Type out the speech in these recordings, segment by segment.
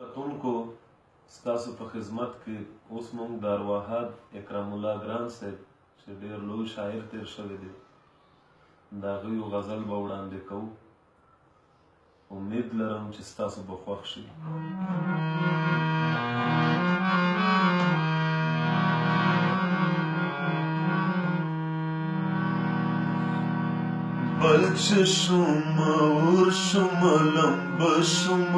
کتونکو ستاسو په خدمت کې اوس موږ د ارواحات اکرام الله ګران صاحب چې ډېر لوی شاعر تیر شوی دی د هغه یو غزل به وړاندې کوو امید لرم چې ستاسو به خوښ شي بل چې شوم اور شوم لمبه شوم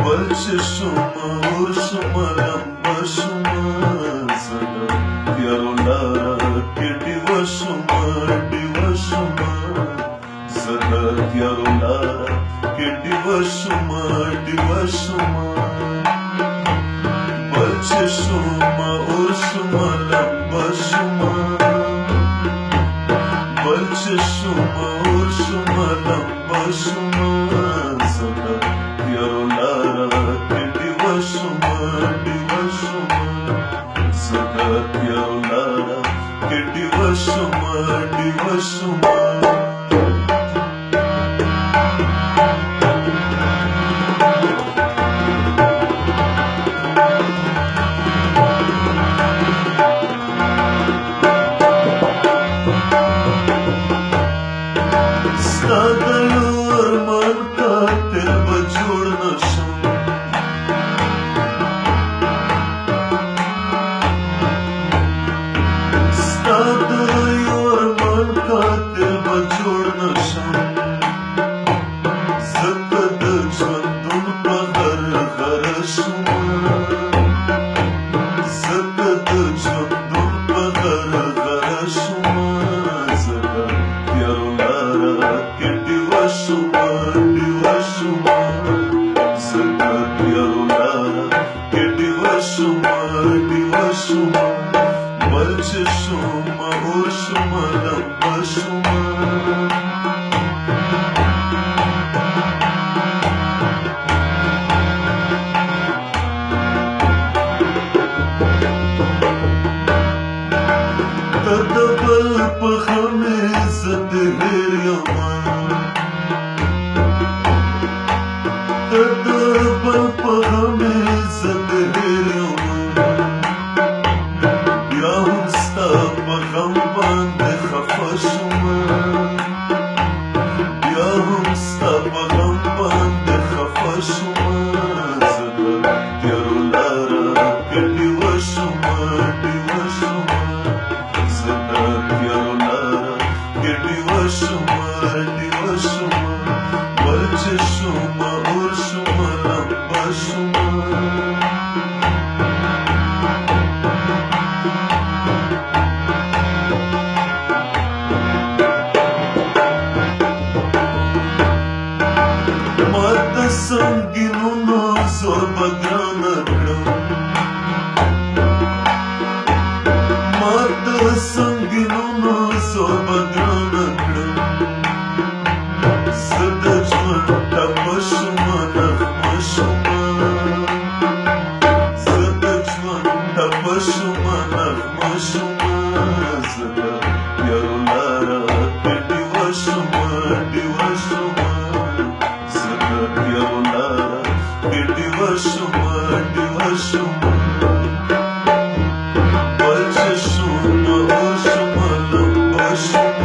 بل چې شوم اور شوم لمبه شوم زه د تیارو لاره کې ډیوه شوم زه د تیارو لاره کې ډیوه شوم بل چې شوم اور شوم لمبه شوم بل چې شوم اور شوم لمبه شوم زه د تیارو لاره کې ډیوه شوم زه د تیارو لاره کې ډیوه شوم ستا د یور من قاتل به جوړ نه شم ستا د یور من قاتل به جوړ نه شم ځکه د ژوندون په غرغره شوم ځکه د ژوندون په غرغره شوم زه د تیارو لاره کې ډیوه شوم زه د تیارو لاره کې ډیوه شوم بل چې شوم اور شوم لمبه شوم ته د بل په غم زه د هېر یمه ته د بل په غم زه د هېر یمه بیا هم ستا په غم باندې خفه شوم بیا هم ستا په غم باندې خفه شوم زه د تیارو لاره کې ډیوه شوم زه د تیارو لاره کې ډیوه شوم بل چې شوم اور شوم لمبه شوم ما د سنګینونو زور به ګرانه کړم ما د سنګینونو زور به ګرانه کړم زه د ژوند ټپه شوم نغمه شوم زه د ژوند ټپه شوم نغمه شوم زه د تیارو لاره کې ډیوه شوم زه د تیارو لاره کې ډیوه شوم بل چې شوم اور شوم لمبه شوم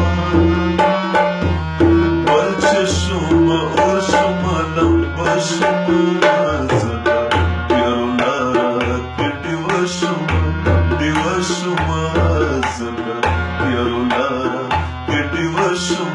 بل چې شوم اور شوم لمبه شوم زه د تیارو لاره کې ډیوه شوم زه د تیارو لاره کې ډیوه شوم